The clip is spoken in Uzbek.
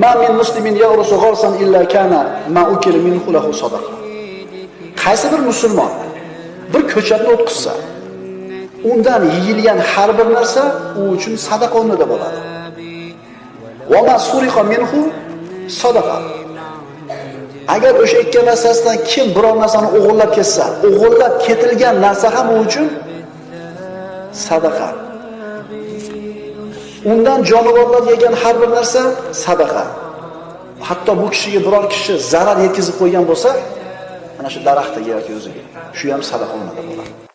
Ma min muslimin yagrusu gharsan illa kana ma ukil minhu lahu sadaqa. Qaysi bir musulmon bir ko'chatni o'tqizsa, undan yeyilgan har bir narsa u uchun sadaqa o'rnida bo'ladi. Va ma suriqa minhu sadaqa. Agar o'sha ikki narsasidan kim biror narsani o'g'irlab ketsa, o'g'irlab ketilgan narsa ham u uchun sadaqa. Undan jonivorlar yegan har bir narsa sadaqa. Hatto bu kishiga biror kishi zarar yetkazib qo'ygan bo'lsa, mana shu daraxtga yoki o'ziga, shu ham sadaqa o'rnida bo'ladi.